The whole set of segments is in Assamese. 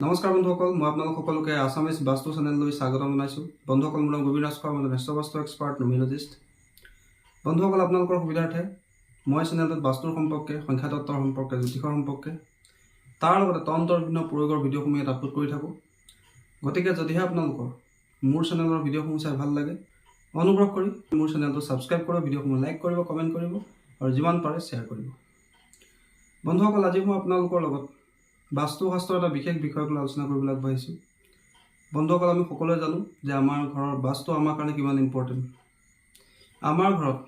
নমস্কাৰ বন্ধুসকল, মই আপোনালোক সকলোকে আছামিজ বাস্তু চেনেললৈ স্বাগতম জনাইছোঁ। বন্ধুসকল, মোৰ নাম গোবিন্দ ৰাজখোৱা, মই নেশ্য বাস্তু এক্সপাৰ্ট নিউমেৰলজিষ্ট। বন্ধুসকল, আপোনালোকৰ সুবিধাৰ্থে মই চেনেলটোত বাস্তুৰ সম্পৰ্কে, সংখ্যাতত্বৰ সম্পৰ্কে, জ্যোতিষৰ সম্পৰ্কে, তাৰ লগতে তন্ত্ৰৰ বিভিন্ন প্ৰয়োগৰ ভিডিঅ'সমূহ ইয়াত আপলোড কৰি থাকোঁ। গতিকে যদিহে আপোনালোকৰ মোৰ চেনেলৰ ভিডিঅ'সমূহ চাই ভাল লাগে, অনুগ্ৰহ কৰি মোৰ চেনেলটো ছাবস্ক্ৰাইব কৰিব, ভিডিঅ'সমূহ লাইক কৰিব, কমেণ্ট কৰিব আৰু যিমান পাৰে শ্বেয়াৰ কৰিব। বন্ধুসকল, আজি মই আপোনালোকৰ লগত বাস্তুশাস্ত্ৰৰ এটা বিশেষ বিষয়ক লৈ আলোচনা কৰিবলৈ আগবাঢ়িছোঁ। বন্ধুসকল, আমি সকলোৱে জানো যে আমাৰ ঘৰৰ বাস্তু আমাৰ কাৰণে কিমান ইম্পৰ্টেণ্ট। আমাৰ ঘৰত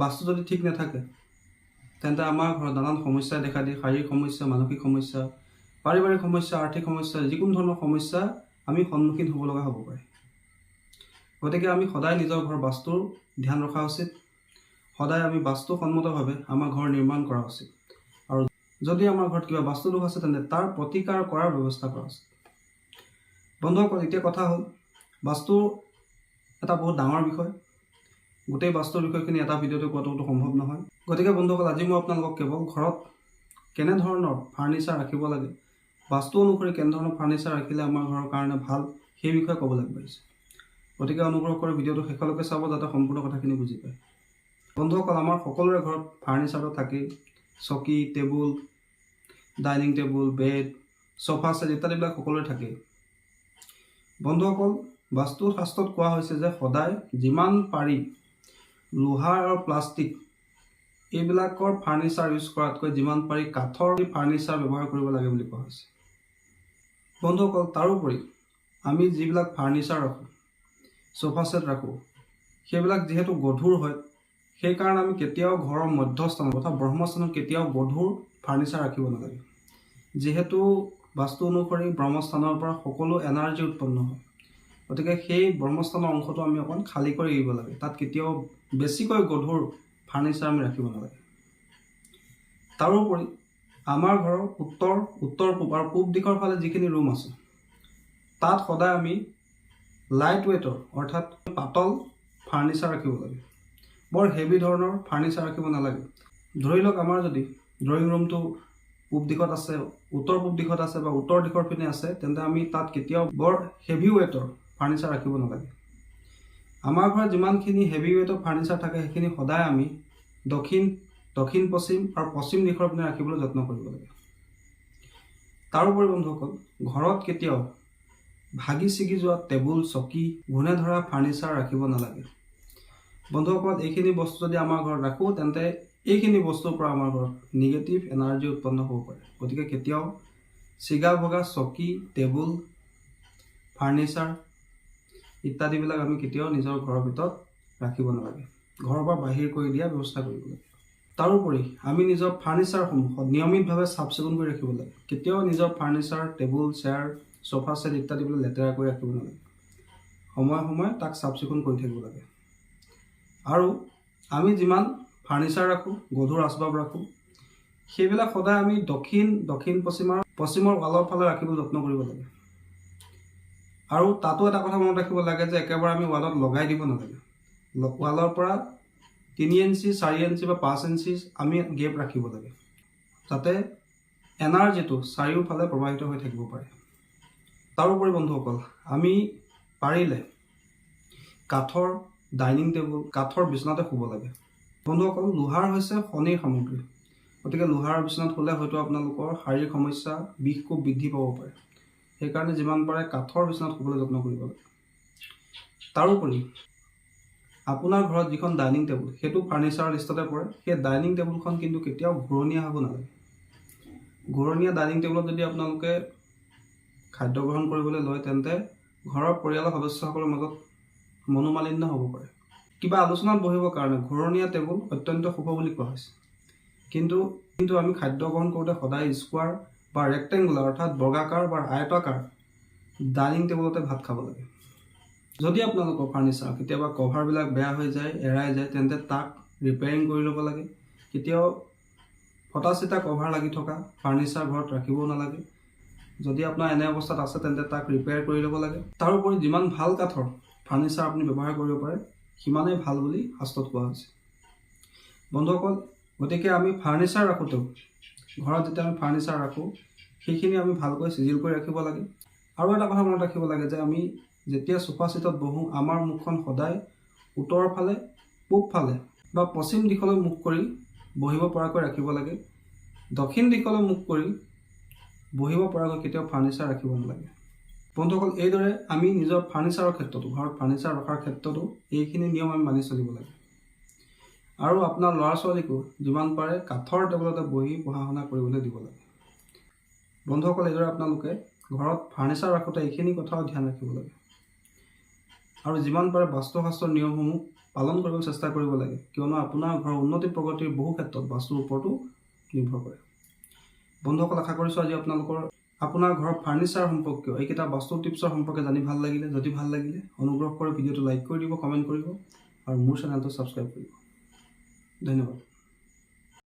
বাস্তু যদি ঠিক নাথাকে তেন্তে আমাৰ ঘৰত নানান সমস্যাই দেখা দিয়ে। শাৰীৰিক সমস্যা, মানসিক সমস্যা, পাৰিবাৰিক সমস্যা, আৰ্থিক সমস্যা, যিকোনো ধৰণৰ সমস্যা আমি সন্মুখীন হ'ব লগা হ'ব পাৰে। গতিকে আমি সদায় নিজৰ ঘৰৰ বাস্তুৰ ধ্যান ৰখা উচিত। সদায় আমি বাস্তুসন্মতভাৱে আমাৰ ঘৰ নিৰ্মাণ কৰা উচিত। আৰু যদি আমাৰ ঘৰত কিবা বাস্তু দোষ আছে তেন্তে তাৰ প্ৰতিকাৰ কৰাৰ ব্যৱস্থা কৰা উচিত। বন্ধুসকল, এতিয়া কথা হ'ল, বাস্তু এটা বহুত ডাঙৰ বিষয়। গোটেই বাস্তুৰ বিষয়খিনি এটা ভিডিঅ'তে কোৱাটো সম্ভৱ নহয়। গতিকে বন্ধুসকল, আজি মই আপোনালোকক কেৱল ঘৰত কেনেধৰণৰ ফাৰ্নিচাৰ ৰাখিব লাগে, বাস্তু অনুসৰি কেনেধৰণৰ ফাৰ্নিচাৰ ৰাখিলে আমাৰ ঘৰৰ কাৰণে ভাল, সেই বিষয়ে ক'বলৈ আগবাঢ়িছোঁ। গতিকে অনুগ্ৰহ কৰি ভিডিঅ'টো শেষলৈকে চাব যাতে সম্পূৰ্ণ কথাখিনি বুজি পায়। বন্ধুসকল, আমাৰ সকলোৰে ঘৰত ফাৰ্নিচাৰটো থাকেই। চকী, table, dining table, bed, sofa set ইত্যাদিবিলাক সকলোৰে থাকেই। বন্ধুসকল, বাস্তুশাস্ত্ৰত কোৱা হৈছে যে সদায় যিমান পাৰি লোহাৰ আৰু প্লাষ্টিক এইবিলাকৰ ফাৰ্নিচাৰ ইউজ কৰাতকৈ যিমান পাৰি কাঠৰ ফাৰ্নিচাৰ ব্যৱহাৰ কৰিব লাগে বুলি কোৱা হৈছে। বন্ধুসকল, তাৰোপৰি আমি যিবিলাক ফাৰ্নিচাৰ ৰাখোঁ, চোফা ছেট ৰাখোঁ, সেইবিলাক যিহেতু গধুৰ হয়, সেইকাৰণে আমি কেতিয়াও ঘৰৰ মধ্যস্থানত অৰ্থাৎ ব্ৰহ্মস্থানত কেতিয়াও গধুৰ ফাৰ্নিচাৰ ৰাখিব নালাগে। যিহেতু বাস্তু অনুসৰি ব্ৰহ্মস্থানৰ পৰা সকলো এনাৰ্জি উৎপন্ন হয়। গতিকে সেই ব্ৰহ্মস্থানৰ অংশটো আমি অকণ খালী কৰি এৰিব লাগে। তাত কেতিয়াও বেছিকৈ গধুৰ ফাৰ্নিচাৰ আমি ৰাখিব নালাগে। তাৰোপৰি আমাৰ ঘৰৰ উত্তৰ পূব আৰু পূব দিশৰ ফালে যিখিনি ৰুম আছে, তাত সদায় আমি লাইট ৱেইটৰ অৰ্থাৎ পাতল ফাৰ্নিচাৰ ৰাখিব লাগে। বৰ হেভি ধৰণৰ ফাৰ্নিচাৰ ৰাখিব নালাগে। ধৰি লওক আমাৰ যদি ড্ৰয়িং ৰুমটো পূব দিশত আছে, উত্তৰ পূব দিশত আছে বা উত্তৰ দিশৰ পিনে আছে, তেন্তে আমি তাত কেতিয়াও বৰ হেভি ৱেইটৰ ফাৰ্নিচাৰ ৰাখিব নালাগে। আমাৰ ঘৰত যিমানখিনি হেভি ৱেইটৰ ফাৰ্নিচাৰ থাকে সেইখিনি সদায় আমি দক্ষিণ পশ্চিম আৰু পশ্চিম দিশৰ পিনে ৰাখিবলৈ যত্ন কৰিব লাগে। তাৰোপৰি বন্ধুসকল, ঘৰত কেতিয়াও ভাগি ছিগি যোৱা টেবুল, চকী, ঘূণে ধৰা ফাৰ্নিচাৰ ৰাখিব নালাগে। বন্ধুসকল, এইখিনি বস্তু যদি আমাৰ ঘৰত ৰাখোঁ তেন্তে এইখিনি বস্তুৰ পৰা আমাৰ ঘৰত নিগেটিভ এনাৰ্জি উৎপন্ন হ'ব পাৰে। গতিকে কেতিয়াও ছিগা ভগা চকী, টেবুল, ফাৰ্নিচাৰ ইত্যাদিবিলাক আমি কেতিয়াও নিজৰ ঘৰৰ ভিতৰত ৰাখিব নালাগে। ঘৰৰ পৰা বাহিৰ কৰি দিয়াৰ ব্যৱস্থা কৰিব লাগে। তাৰোপৰি আমি নিজৰ ফাৰ্নিচাৰসমূহ নিয়মিতভাৱে চাফ চিকুণ কৰি ৰাখিব লাগে। কেতিয়াও নিজৰ furniture, table, chair, sofa set ইত্যাদিবিলাক লেতেৰা কৰি ৰাখিব নালাগে। সময়ে সময়ে তাক চাফ চিকুণ কৰি থাকিব লাগে। আৰু আমি যিমান ফাৰ্নিচাৰ ৰাখোঁ, গধুৰ আচবাব ৰাখোঁ, সেইবিলাক সদায় আমি দক্ষিণ পশ্চিমৰ ৱালৰ ফালে ৰাখিবলৈ যত্ন কৰিব লাগে। আৰু তাতো এটা কথা মনত ৰাখিব লাগে যে একেবাৰে আমি ৱালত লগাই দিব নালাগে। ৱালৰ পৰা 3 ইঞ্চি, 4 ইঞ্চি বা 5 ইঞ্চি আমি গেপ ৰাখিব লাগে, যাতে এনাৰ্জিটো চাৰিওফালে প্ৰবাহিত হৈ থাকিব পাৰে। তাৰোপৰি বন্ধুসকল, আমি পাৰিলে কাঠৰ ডাইনিং টেবুল, কাঠৰ বিচনাতে শুব লাগে। বন্ধুসকল, লোহাৰ হৈছে শনিৰ সামগ্ৰী। গতিকে লোহাৰ বিচনাত শুলে হয়তো আপোনালোকৰ শাৰীৰিক সমস্যা, বিষ খুব বৃদ্ধি পাব পাৰে। সেইকাৰণে যিমান পাৰে কাঠৰ বিচনাত শুবলৈ যত্ন কৰিব লাগে। তাৰোপৰি আপোনাৰ ঘৰত যিখন ডাইনিং টেবুল, সেইটো ফাৰ্নিচাৰৰ লিষ্টতে পৰে। সেই ডাইনিং টেবুলখন কিন্তু কেতিয়াও ঘূৰণীয়া হ'ব নালাগে। ঘূৰণীয়া ডাইনিং টেবুলত যদি আপোনালোকে খাদ্য গ্ৰহণ কৰিবলৈ লয় তেন্তে ঘৰৰ পৰিয়ালৰ সদস্যসকলৰ মাজত মনোমালিন্য হ'ব পাৰে। কিবা আলোচনাত বহিবৰ কাৰণে ঘূৰণীয়া টেবুল অত্যন্ত শুভ বুলি কোৱা হৈছে। কিন্তু আমি খাদ্য গ্ৰহণ কৰোঁতে সদায় স্কোৱাৰ বা ৰেক্টেংগুলাৰ অৰ্থাৎ বৰ্গাকাৰ বা আয়তাকাৰ ডাইনিং টেবুলতে ভাত খাব লাগে। যদি আপোনালোকৰ ফাৰ্নিচাৰ কেতিয়াবা কভাৰবিলাক বেয়া হৈ যায়, এৰাই যায়, তেন্তে তাক ৰিপেয়াৰিং কৰি ল'ব লাগে। কেতিয়াও ফটা চিটা কভাৰ লাগি থকা ফাৰ্নিচাৰ ঘৰত ৰাখিবও নালাগে। যদি আপোনাৰ এনে অৱস্থাত আছে তেন্তে তাক ৰিপেয়াৰ কৰি ল'ব লাগে। তাৰোপৰি যিমান ভাল কাঠৰ ফাৰ্নিচাৰ আপুনি ব্যৱহাৰ কৰিব পাৰে সিমানেই ভাল বুলি শাস্ত্ৰত কোৱা হৈছে। বন্ধুসকল, গতিকে আমি ফাৰ্নিচাৰ ৰাখোঁতেও, ঘৰত যেতিয়া আমি ফাৰ্নিচাৰ ৰাখোঁ সেইখিনি আমি ভালকৈ চিজিল কৰি ৰাখিব লাগে। আৰু এটা কথা মনত ৰাখিব লাগে যে আমি যেতিয়া সোফা ছিটত বহোঁ আমাৰ মুখখন সদায় উত্তৰৰ ফালে, পূব ফালে বা পশ্চিম দিশলৈ মুখ কৰি বহিব পৰাকৈ ৰাখিব লাগে। দক্ষিণ দিশলৈ মুখ কৰি বহিব পৰাকৈ কেতিয়াও ফাৰ্নিচাৰ ৰাখিব নালাগে। বন্ধুসকল, এইদৰে আমি নিজৰ ফাৰ্নিচাৰৰ ক্ষেত্ৰতো, ঘৰত ফাৰ্নিচাৰ ৰখাৰ ক্ষেত্ৰতো এইখিনি নিয়ম আমি মানি চলিব লাগে। আৰু আপোনাৰ ল'ৰা ছোৱালীকো যিমান পাৰে কাঠৰ টেবুলতে বহি পঢ়া শুনা কৰিবলৈ দিব লাগে। বন্ধুসকল, এইদৰে আপোনালোকে ঘৰত ফাৰ্নিচাৰ ৰাখোঁতে এইখিনি কথাও ধ্যান ৰাখিব লাগে। আৰু যিমান পাৰে বাস্তুশাস্ত্ৰৰ নিয়মসমূহ পালন কৰিবলৈ চেষ্টা কৰিব লাগে, কিয়নো আপোনাৰ ঘৰৰ উন্নতি প্ৰগতিৰ বহু ক্ষেত্ৰত বাস্তুৰ ওপৰতো নিৰ্ভৰ কৰে। বন্ধুসকল, আশা কৰিছোঁ আজি আপোনাৰ ঘৰৰ ফাৰ্নিচাৰ সম্পৰ্কীয় এইকেইটা বাস্তু টিপছৰ সম্পৰ্কে জানি ভাল লাগিলে। যদি ভাল লাগিলে অনুগ্ৰহ কৰি ভিডিঅ'টো লাইক কৰি দিব, কমেণ্ট কৰিব আৰু মোৰ চেনেলটো ছাবস্ক্ৰাইব কৰিব। ধন্যবাদ।